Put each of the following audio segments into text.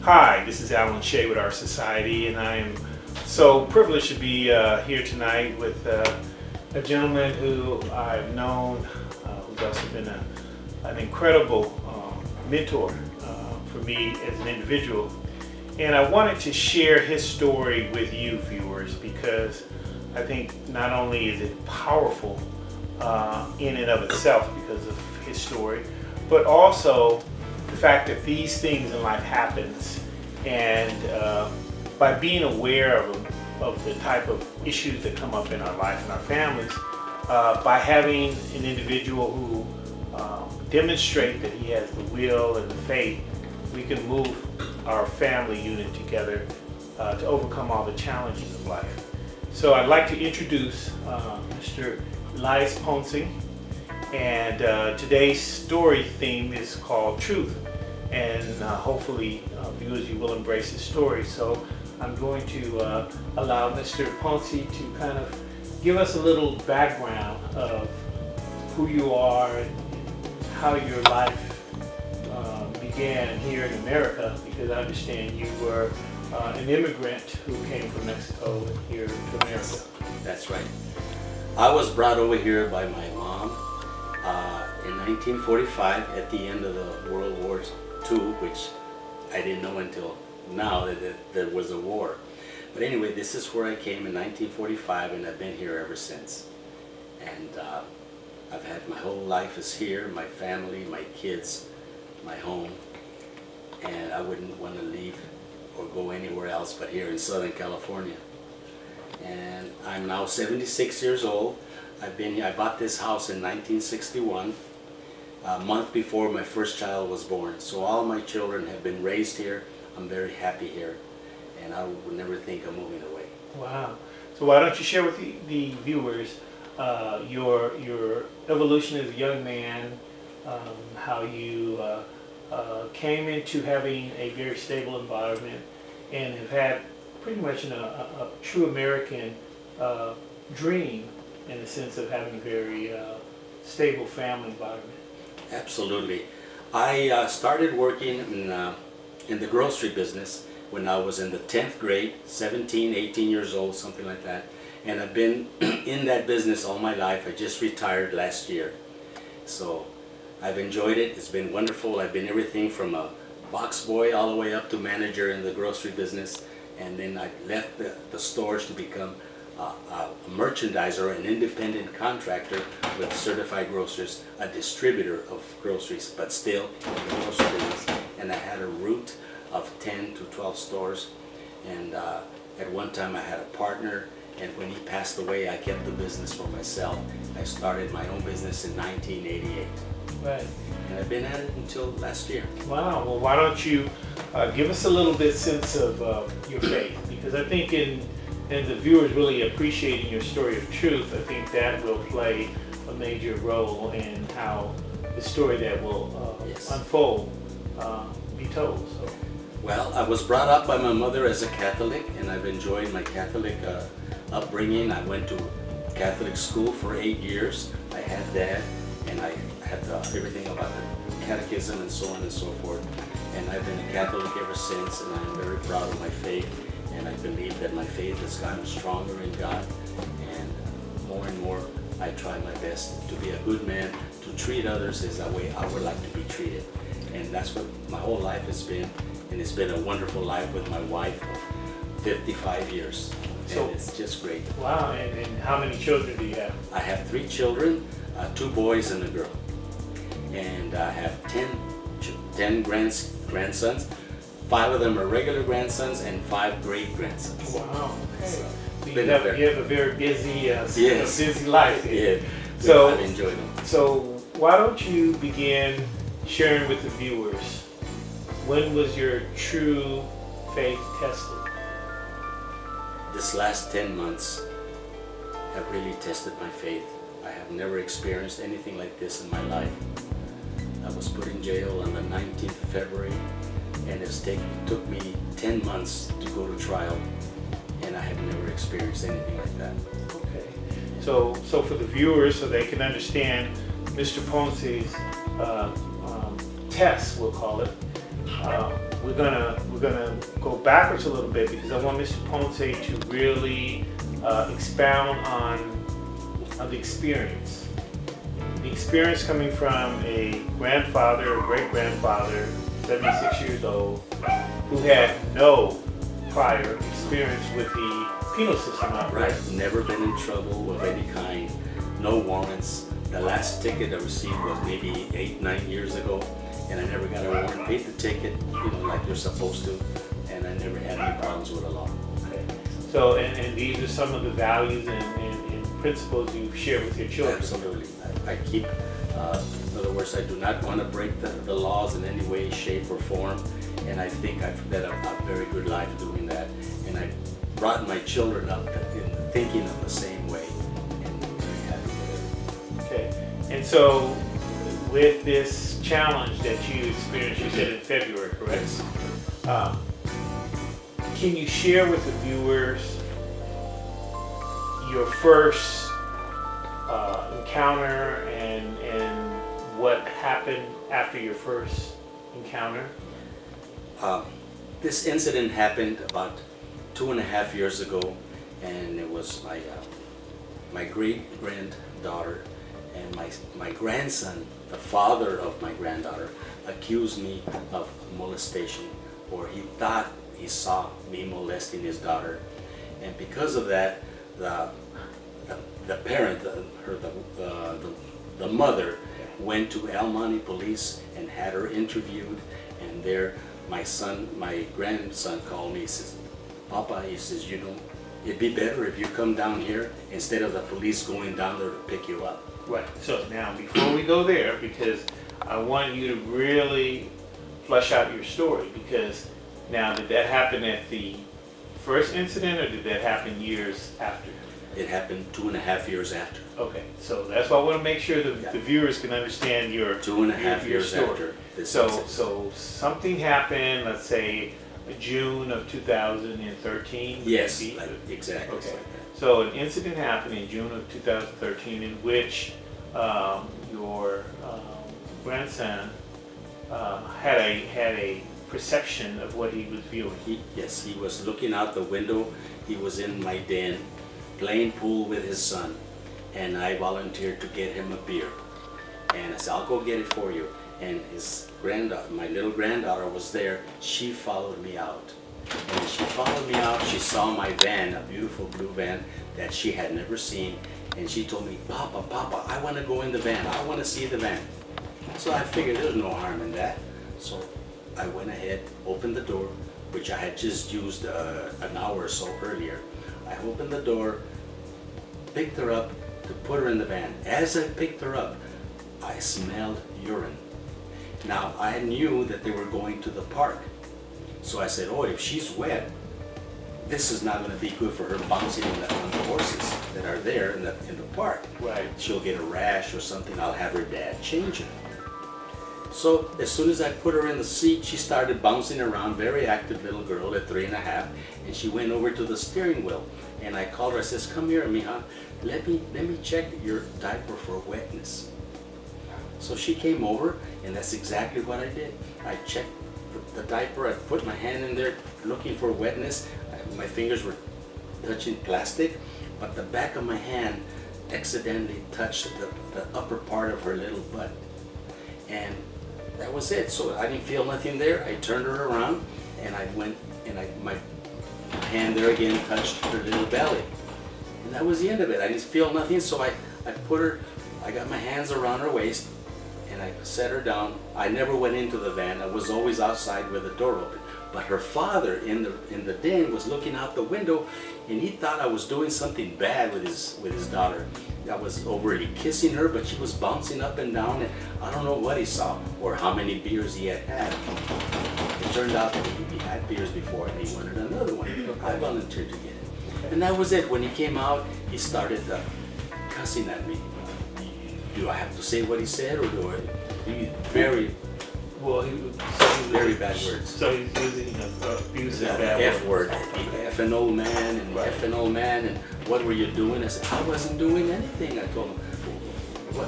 Hi, this is Alan Shay with Our Society, and I am so privileged to be here tonight with a gentleman who I've known, who's also been an incredible mentor for me as an individual. And I wanted to share his story with you viewers because I think not only is it powerful in and of itself because of his story, but also the fact that these things in life happens, and by being aware of the type of issues that come up in our life and our families, by having an individual who demonstrate that he has the will and the faith, we can move our family unit together to overcome all the challenges of life. So I'd like to introduce Mr. Elias Ponce, and today's story theme is called Truth, and hopefully viewers, you will embrace his story. So I'm going to allow Mr. Ponce to kind of give us a little background of who you are and how your life began here in America, because I understand you were an immigrant who came from Mexico here to America. That's right. I was brought over here by my mom in 1945 at the end of the World War II, which I didn't know until now that there was a war. But anyway, this is where I came in 1945, and I've been here ever since. And I've had my whole life is here, my family, my kids, my home, and I wouldn't want to leave or go anywhere else but here in Southern California. And I'm now 76 years old. I've been here. I bought this house in 1961, a month before my first child was born. So all my children have been raised here. I'm very happy here, and I would never think of moving away. Wow. So why don't you share with the viewers your evolution as a young man, how you came into having a very stable environment and have had pretty much a true American dream in the sense of having a very stable family environment. Absolutely. I started working in the grocery business when I was in the 10th grade, 17, 18 years old, something like that. And I've been in that business all my life. I just retired last year. So I've enjoyed it. It's been wonderful. I've been everything from a box boy all the way up to manager in the grocery business. And then I left the stores to become a merchandiser, an independent contractor with certified grocers, a distributor of groceries, but still in the grocery business. And I had a route of 10 to 12 stores. And at one time I had a partner, and when he passed away, I kept the business for myself. I started my own business in 1988. Right. And I've been at it until last year. Wow. Well, why don't you give us a little bit sense of your faith? Because I think in the viewers really appreciating your story of truth, I think that will play a major role in how the story that will unfold be told. So. Well, I was brought up by my mother as a Catholic, and I've enjoyed my Catholic upbringing. I went to Catholic school for 8 years. I had that, and I had everything about the catechism and so on and so forth. And I've been a Catholic ever since, and I'm very proud of my faith. And I believe that my faith has gotten stronger in God. And more, I try my best to be a good man, to treat others as the way I would like to be treated. And that's what my whole life has been. And it's been a wonderful life with my wife of 55 years. And it's just great. Wow, and how many children do you have? I have 3 children, 2 boys and a girl. And I have 10 grandsons. 5 of them are regular grandsons and 5 great-grandsons. Wow, okay. So you have a very busy, busy life here. Yeah, so I've enjoyed them. So why don't you begin sharing with the viewers, when was your true faith tested? This last 10 months have really tested my faith. I have never experienced anything like this in my life. I was put in jail on the 19th of February, and it took me 10 months to go to trial, and I have never experienced anything like that. Okay. So for the viewers, so they can understand Mr. Ponce's test, we'll call it, we're gonna go backwards a little bit because I want Mr. Ponce to really expound on the experience. The experience coming from a grandfather, a great-grandfather, 76 years old, who had no prior experience with the penal system. Right, never been in trouble of any kind, no warrants. The last ticket I received was maybe 8-9 years ago, and I never got a warrant. Paid the ticket, like you're supposed to, and I never had any problems with the law. Okay. So, and these are some of the values and principles you share with your children. Absolutely. I keep, in other words, I do not want to break the laws in any way, shape, or form, and I think I've led a very good life doing that, and I brought my children up in thinking of the same way, and I'm very happy with it. Okay. And so, with this challenge that you experienced, you said in February, correct? Yes. Can you share with the viewers your first encounter and what happened after your first encounter? This incident happened about 2.5 years ago, and it was my great-granddaughter and my grandson, the father of my granddaughter, accused me of molestation, or he thought he saw me molesting his daughter, and because of that, the parent, the mother, went to El Monte Police and had her interviewed, and there my grandson called me. He says, "Papa," he says, it'd be better if you come down here instead of the police going down there to pick you up. Right. So now, before we go there, because I want you to really flesh out your story, because now, did that happen at the first incident, or did that happen years after? It happened 2.5 years after. Okay, so that's why I want to make sure the viewers can understand your 2.5 your years story. after this So incident. something happened, let's say June of 2013? Yes, maybe? exactly. Okay. Like that. So an incident happened in June of 2013 in which your grandson had a perception of what he was viewing. Yes, he was looking out the window. He was in my den playing pool with his son, and I volunteered to get him a beer. And I said, "I'll go get it for you." And his granddaughter, my little granddaughter, was there. She followed me out. And she followed me out. She saw my van, a beautiful blue van that she had never seen. And she told me, Papa, I want to go in the van. I want to see the van. So I figured there's no harm in that. So I went ahead, opened the door, which I had just used an hour or so earlier. I opened the door, picked her up to put her in the van. As I picked her up, I smelled urine. Now, I knew that they were going to the park. So I said, oh, if she's wet, this is not going to be good for her bouncing on the horses that are there in the park. Right. She'll get a rash or something. I'll have her dad change her. So as soon as I put her in the seat, she started bouncing around, very active little girl at 3.5, and she went over to the steering wheel. And I called her, I says, come here, mija, let me check your diaper for wetness. So she came over, and that's exactly what I did. I checked the diaper, I put my hand in there looking for wetness. My fingers were touching plastic, but the back of my hand accidentally touched the upper part of her little butt. And that was it. So I didn't feel nothing there. I turned her around, and I went, and my hand there again touched her little belly. And that was the end of it. I didn't feel nothing, so I put her, I got my hands around her waist, and I set her down. I never went into the van. I was always outside with the door open. But her father in the den was looking out the window, and he thought I was doing something bad with his daughter. I was overly kissing her, but she was bouncing up and down, and I don't know what he saw or how many beers he had had. It turned out that he had beers before, and he wanted another one. I volunteered to get it. And that was it. When he came out, he started cussing at me. Do I have to say what he said, or do I? Very bad words. So he's using abusive The bad F words. word, effing old man, and effing old man, and what were you doing? I said, I wasn't doing anything. I told him,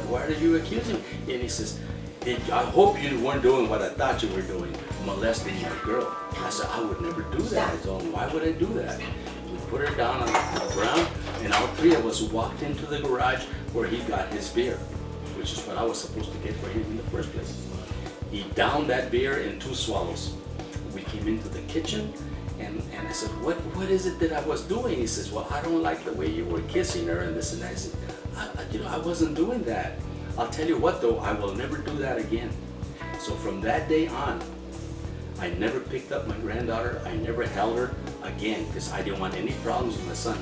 why are you accusing me? And he says, I hope you weren't doing what I thought you were doing, molesting my girl. I said, I would never do that. I told him, why would I do that? We put her down on the ground, and all three of us walked into the garage where he got his beer, which is what I was supposed to get for him in the first place. He downed that beer in 2 swallows. We came into the kitchen, and I said, what is it that I was doing? He says, well, I don't like the way you were kissing her and this and that. I said, I wasn't doing that. I'll tell you what though, I will never do that again. So from that day on, I never picked up my granddaughter. I never held her again because I didn't want any problems with my son.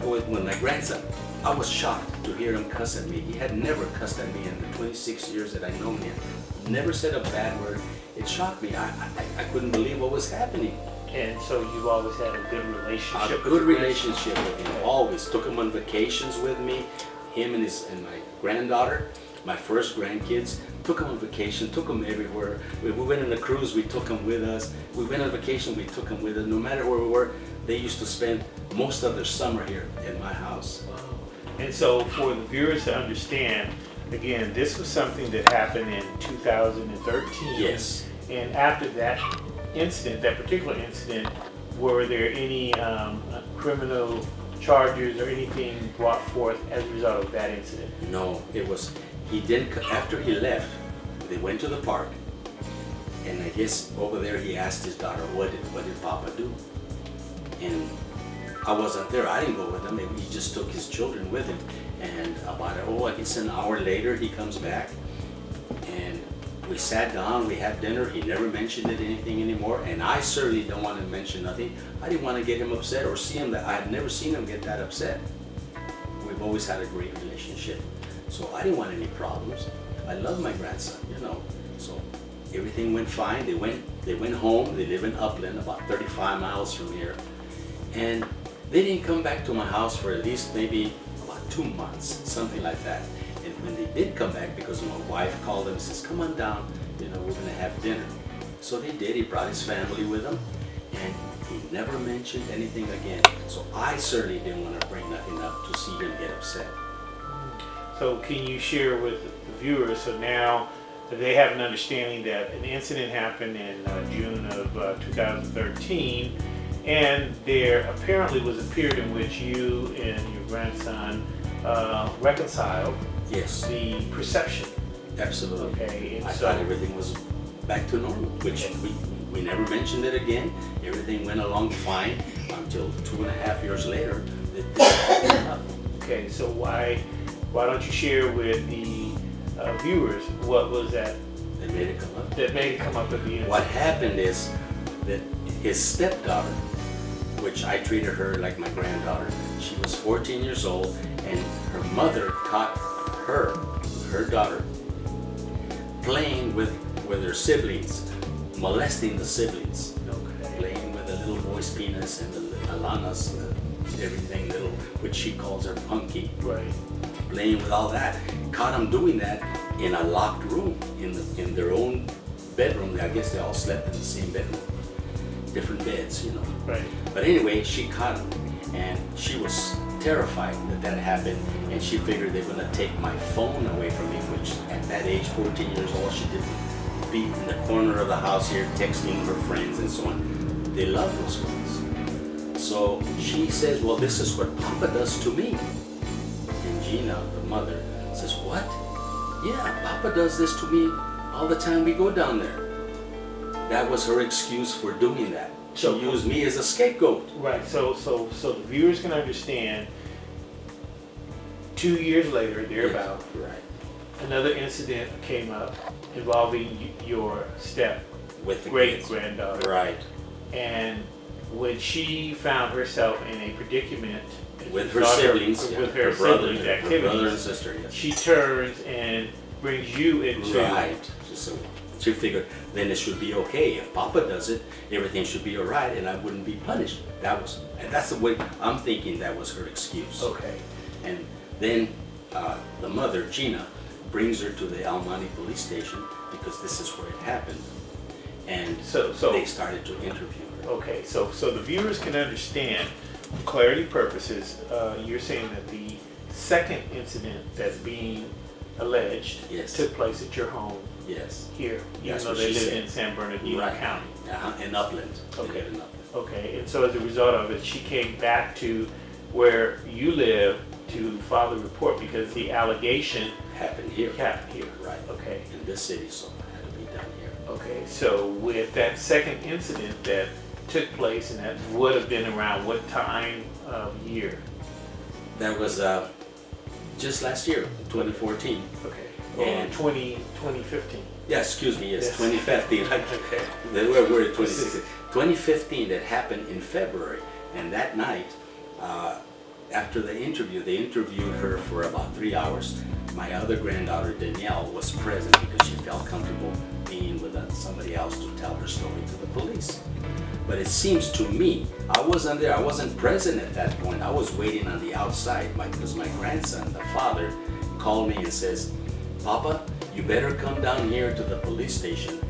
With my grandson, I was shocked to hear him cuss at me. He had never cussed at me in the 26 years that I've known him. Never said a bad word. It shocked me. I couldn't believe what was happening. And so you've always had a good relationship. A good relationship with him. Always took him on vacations with me. Him and my granddaughter, my first grandkids, took him on vacation. Took him everywhere. We went on a cruise. We took him with us. We went on vacation. We took him with us. No matter where we were, they used to spend most of their summer here in my house. Wow. And so for the viewers to understand, again, this was something that happened in 2013. Yes. And after that incident, that particular incident, were there any criminal charges or anything brought forth as a result of that incident? No, it was, he didn't, after he left, they went to the park, and I guess over there he asked his daughter, what did Papa do? And I wasn't there, I didn't go with him, maybe he just took his children with him. And about, I guess an hour later, he comes back, and we sat down, we had dinner. He never mentioned anything anymore, and I certainly don't want to mention nothing. I didn't want to get him upset or see him that I had never seen him get that upset. We've always had a great relationship, so I didn't want any problems. I love my grandson, you know. So everything went fine. They went home. They live in Upland, about 35 miles from here, and they didn't come back to my house for at least maybe about 2 months, something like that. And when they did come back, because my wife called them and says, come on down, you know, we're gonna have dinner. So they did. He brought his family with him, and he never mentioned anything again. So I certainly didn't want to bring nothing up to see him get upset. So can you share with the viewers, so now they have an understanding that an incident happened in June of 2013, and there apparently was a period in which you and your grandson reconciled. Yes. The perception. Absolutely. Okay. And I so thought everything was back to normal, which we never mentioned it again. Everything went along fine until 2.5 years later. Okay, so why don't you share with the viewers what was that They made it come up. that made it come up at the end? What happened is that his stepdaughter, which I treated her like my granddaughter, she was 14 years old, and her mother caught her daughter, playing with her siblings, molesting the siblings, Okay. playing with the little boy's penis and the Alana's, everything little, which she calls her punky, Right. playing with all that. Caught them doing that in a locked room, in their own bedroom. I guess they all slept in the same bedroom, different beds, you know. Right. But anyway, she caught him, and she was terrified that happened, and she figured they were gonna take my phone away from me, which at that age, 14 years old, she didn't be in the corner of the house here texting her friends and so on. They love those phones. So she says, well, this is what Papa does to me. And Gina, the mother, says, what? Yeah, Papa does this to me all the time we go down there. That was her excuse for doing that. She used me as a scapegoat. Right. So the viewers can understand. 2 years later, thereabout, Right. another incident came up involving your With the great kids. granddaughter. Right. And when she found herself in a predicament With her saw siblings, with yeah, her brother, siblings' her activities, brother and sister, yes. she turns and brings you into Right. So she figured then it should be okay. If Papa does it, everything should be all right, and I wouldn't be punished. That's the way I'm thinking. That was her excuse. Okay. And then the mother, Gina, brings her to the Almani police station because this is where it happened, and So they started to interview her. okay, so the viewers can understand, for clarity purposes, you're saying that the second incident that's being alleged Yes. took place at your home Yes. here, even That's though what they she lived said. in San Bernardino Right. County. In Upland. They Okay. live in Upland. Okay, and so as a result of it, she came back to where you live to file the report because the allegation Happened here. happened here. Right. Okay. In this city, so it had to be done here. Okay, so with that second incident that took place, and that would have been around what time of year? That was just last year, 2014. Okay. And- 2015. Yeah, excuse me, yes, Yes. 2015. Okay. We're in 2016. 2015, that happened in February. And that night, after the interview, they interviewed her for about 3 hours. My other granddaughter, Danielle, was present because she felt comfortable being with somebody else to tell her story to the police. But it seems to me, I wasn't there, I wasn't present at that point. I was waiting on the outside because my grandson, the father, called me and says, Papa, you better come down here to the police station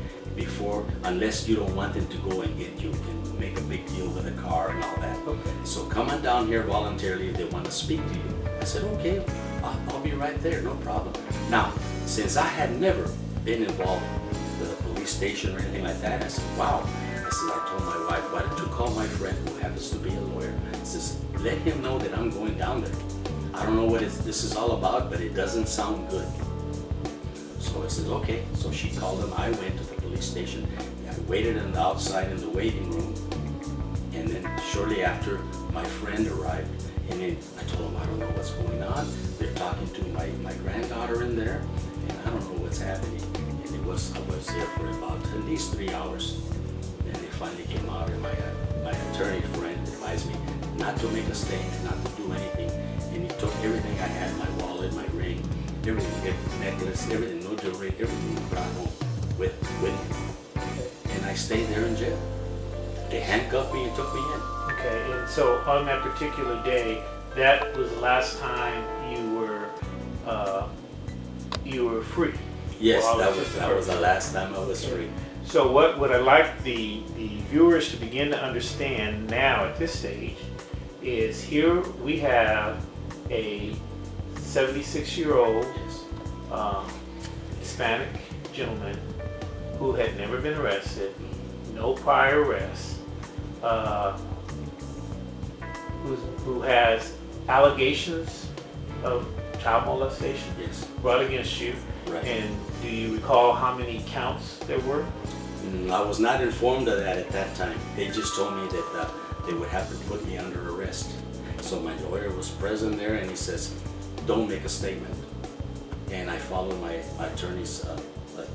unless you don't want them to go and get you and make a big deal with a car and all that. Okay. So come on down here voluntarily if they want to speak to you. I said, okay, I'll be right there, no problem. Now, since I had never been involved with a police station or anything like that, I said, wow. I told my wife, why don't you call my friend who happens to be a lawyer? I says, let him know that I'm going down there. I don't know what this is all about, but it doesn't sound good. So I said, okay. So she called him. I went to the police station. I waited on the outside in the waiting room. And then shortly after, my friend arrived. And then I told him, I don't know what's going on. They're talking to my granddaughter in there. And I don't know what's happening. And I was there for about at least 3 hours. Then they finally came out, and my attorney friend advised me not to make a statement, not to do anything. And he took everything I had, my wallet, my ring, everything, necklace, everything, no jewelry, everything he brought home with me. And I stayed there in jail. They handcuffed me and took me in. Okay, and so on that particular day, that was the last time you were free. Yes, Well, that was the last time I was free. So what I'd like the viewers to begin to understand now at this stage is here we have a 76-year-old Yes. Hispanic gentleman who had never been arrested, no prior arrests, who has allegations of child molestation Yes. brought against you. Right. And do you recall how many counts there were? I was not informed of that at that time. They just told me that they would have to put me under arrest. So my lawyer was present there, and he says, don't make a statement. And I followed my attorney's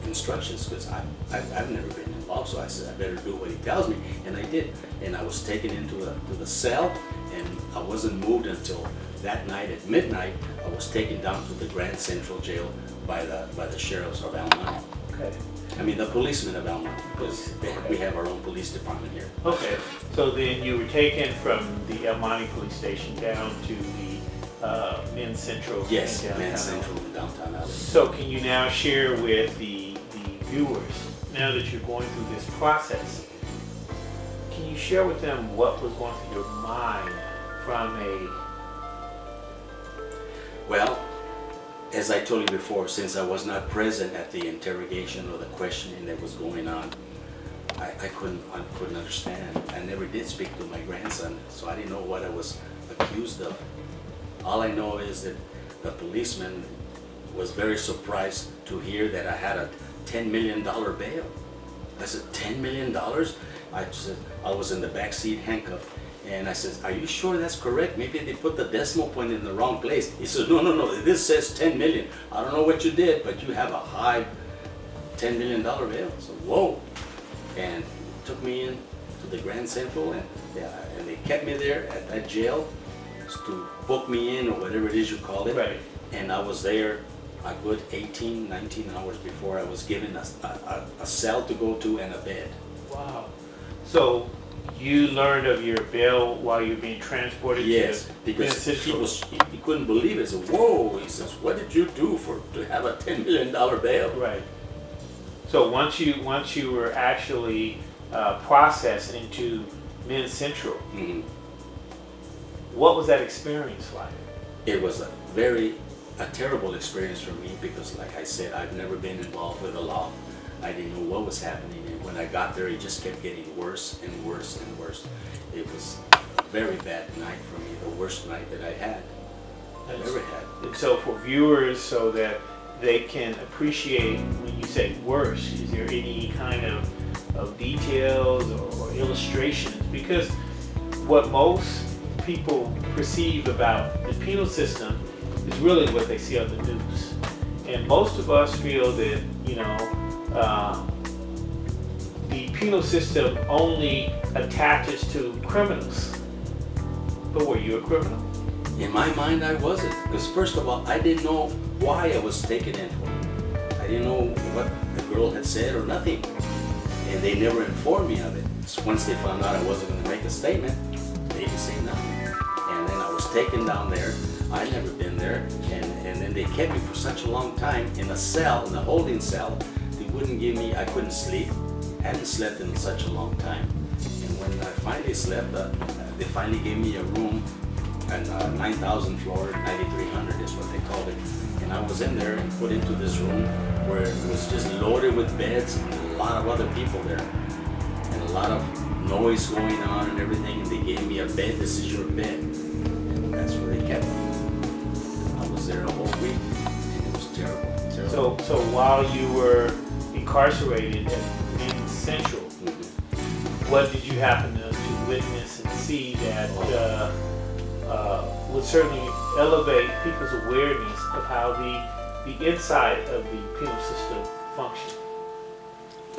instructions because I've never been involved. So I said, I better do what he tells me. And I did. And I was taken into the cell, and I wasn't moved until that night at midnight. I was taken down to the Grand Central Jail by the sheriffs of El Monte. Okay. I mean, the policemen of El Monte, because Okay. we have our own police department here. Okay. So then you were taken from the El Monte police station down to the Men's Central. Yes, in downtown Men's LA. Central in downtown LA. So can you now share with the viewers, now that you're going through this process, can you share with them what was going through your mind from Well, as I told you before, since I was not present at the interrogation or the questioning that was going on, I couldn't understand. I never did speak to my grandson, so I didn't know what I was accused of. All I know is that the policeman was very surprised to hear that I had a $10 million bail. I said, $10 million? I said, I was in the back seat handcuffed. And I said, are you sure that's correct? Maybe they put the decimal point in the wrong place. He said, no, this says 10 million. I don't know what you did, but you have a high $10 million bail. So, whoa. And took me in to the Grand Central, and they kept me there at that jail to book me in, or whatever it is you call it. Right. And I was there a good 18, 19 hours before I was given a cell to go to and a bed. Wow. So you learned of your bail while you're being transported Yes, to because Central? he couldn't believe it. He said, whoa, he says, what did you do to have a $10 million bail? Right. So once you were actually processed into Men's Central, Mhm. what was that experience like? It was a very a terrible experience for me because, like I said, I've never been involved with the law. I didn't know what was happening, and when I got there, it just kept getting worse and worse and worse. It was a very bad night for me, the worst night that I had. I've ever had. And so for viewers, so that they can appreciate when you say worse, is there any kind of details or illustrations? Because what most people perceive about the penal system is really what they see on the news. And most of us feel that, the penal system only attaches to criminals. But were you a criminal? In my mind, I wasn't. Because first of all, I didn't know why I was taken in for. I didn't know what the girl had said or nothing. And they never informed me of it. So once they found out I wasn't going to make a statement, they didn't say nothing. And then I was taken down there. I'd never been there. And then they kept me for such a long time in a cell, in a holding cell. They wouldn't give me, I couldn't sleep. I hadn't slept in such a long time. And when I finally slept, they finally gave me a room. And 9,000 floor, 9,300 is what they called it. And I was in there and put into this room where it was just loaded with beds and a lot of other people there. And a lot of noise going on and everything. And they gave me a bed, this is your bed. And that's where they kept me. I was there a whole week and it was terrible. So while you were incarcerated at Men's Central, what did you happen to witness and see that would certainly elevate people's awareness of how the inside of the penal system functions?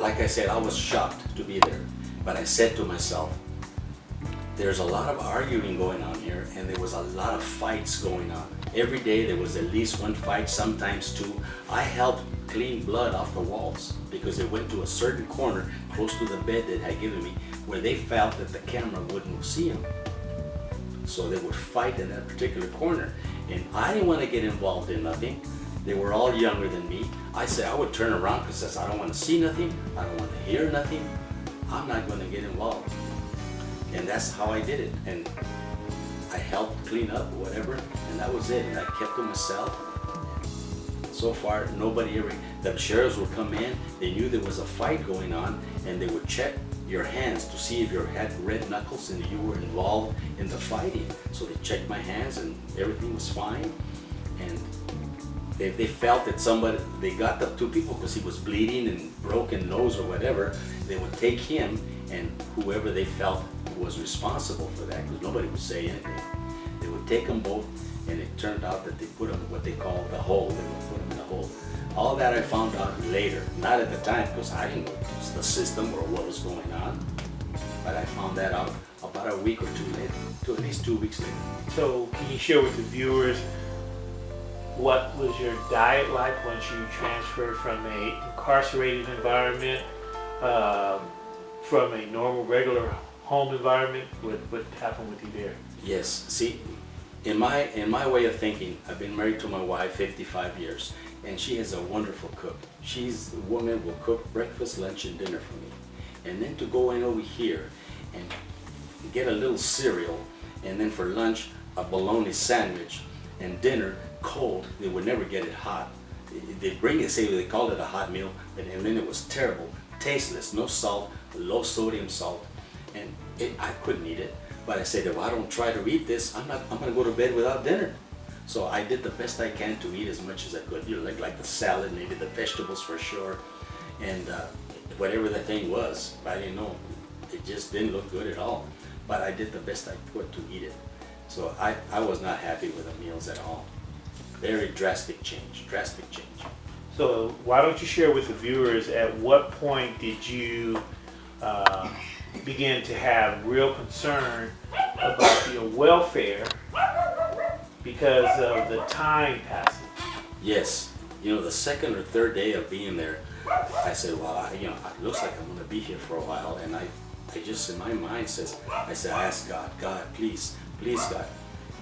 Like I said, I was shocked to be there, but I said to myself, there's a lot of arguing going on here, and there was a lot of fights going on. Every day there was at least one fight, sometimes two. I helped clean blood off the walls because they went to a certain corner close to the bed that had given me where they felt that the camera wouldn't see them. So they would fight in that particular corner. And I didn't want to get involved in nothing. They were all younger than me. I said I would turn around because I don't want to see nothing. I don't want to hear nothing. I'm not going to get involved. And that's how I did it. And I helped clean up or whatever. And that was it. And I kept to myself. So far, nobody ever, the sheriffs would come in. They knew there was a fight going on. And they would check your hands to see if you had red knuckles and you were involved in the fighting. So they checked my hands and everything was fine. And they felt that somebody, they got the two people because he was bleeding and broken nose or whatever. They would take him and whoever they felt was responsible for that, because nobody would say anything. They would take them both, and it turned out that they put them in what they call the hole. They would put them in the hole. All that I found out later, not at the time, because I didn't know the system or what was going on. But I found that out about a week or two later, at least 2 weeks later. So can you share with the viewers what was your diet like once you transferred from a incarcerated environment, from a normal, regular home environment? What happened with you there? Yes. See, in my way of thinking, I've been married to my wife 55 years, and she is a wonderful cook. She's the woman who will cook breakfast, lunch, and dinner for me. And then to go in over here and get a little cereal, and then for lunch, a bologna sandwich, and dinner, cold. They would never get it hot. They bring it, say they called it a hot meal, and then it was terrible, tasteless, no salt, low sodium salt, and I couldn't eat it. But I said, if I don't try to eat this, I'm gonna go to bed without dinner. So I did the best I can to eat as much as I could. You know, like the salad, maybe the vegetables for sure, and whatever the thing was, I didn't know. It just didn't look good at all. But I did the best I could to eat it. So I was not happy with the meals at all. Very drastic change. So why don't you share with the viewers at what point did you begin to have real concern about your welfare because of the time passing? Yes. You know, the second or third day of being there, I said, well, it looks like I'm going to be here for a while. And I just, in my mind, I asked God, please, God,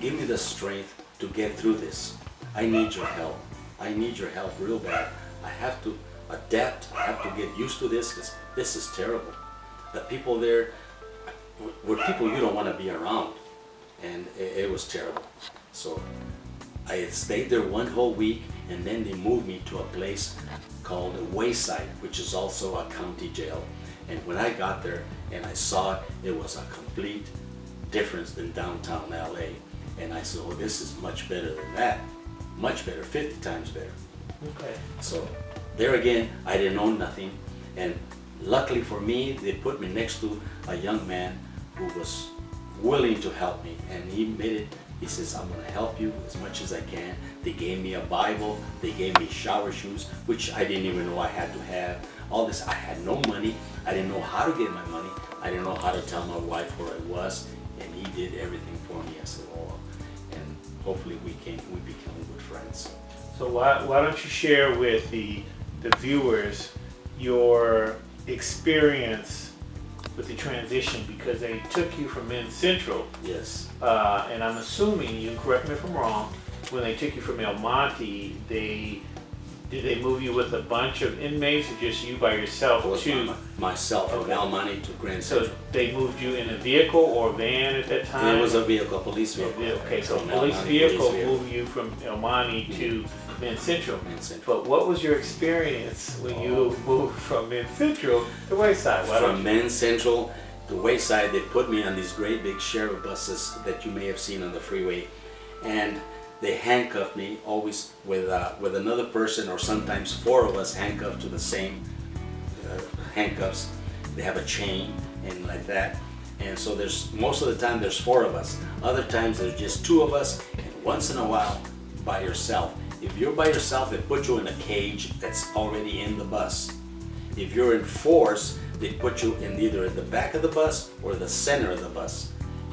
give me the strength to get through this. I need your help. I need your help real bad. I have to adapt. I have to get used to this because this is terrible. The people there were people you don't want to be around. And it was terrible. So I stayed there one whole week, and then they moved me to a place called Wayside, which is also a county jail. And when I got there and I saw it, it was a complete difference than downtown LA. And I said, oh, this is much better than that. Much better, 50 times better. Okay. So there again, I didn't know nothing. And luckily for me, they put me next to a young man who was willing to help me. And he made it. He says, I'm gonna help you as much as I can. They gave me a Bible, they gave me shower shoes, which I didn't even know I had to have. All this, I had no money. I didn't know how to get my money. I didn't know how to tell my wife where I was. And he did everything for me. I said, oh, and hopefully we become good friends. So why don't you share with the viewers your experience with the transition, because they took you from Men's Central. Yes. And I'm assuming, you can correct me if I'm wrong, when they took you from El Monte, did they move you with a bunch of inmates or just you by yourself? It was myself from Okay. El Monte to Grand So Central. they moved you in a vehicle or a van at that time? It was a vehicle, a police vehicle. Okay, so From a El police Monte, vehicle police vehicle. moved you from El Monte to Men's Central. Men's Central. But what was your experience when you moved from Men's Central to Wayside? From Men's Central to Wayside, they put me on these great big sheriff buses that you may have seen on the freeway, and they handcuffed me always with another person, or sometimes four of us handcuffed to the same handcuffs. They have a chain and like that, and so there's most of the time there's four of us. Other times there's just two of us, and once in a while by yourself. If you're by yourself, they put you in a cage that's already in the bus. If you're in fours, they put you in either at the back of the bus or the center of the bus,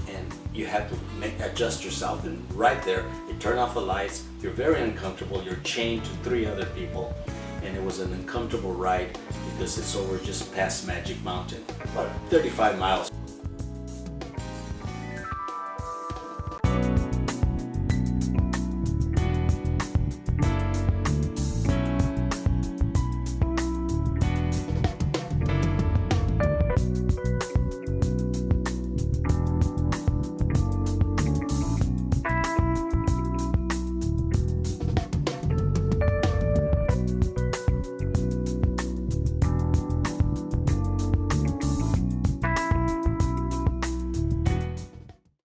and you have to adjust yourself. And right there, you turn off the lights. You're very uncomfortable. You're chained to three other people, and it was an uncomfortable ride because it's over just past Magic Mountain, about 35 miles.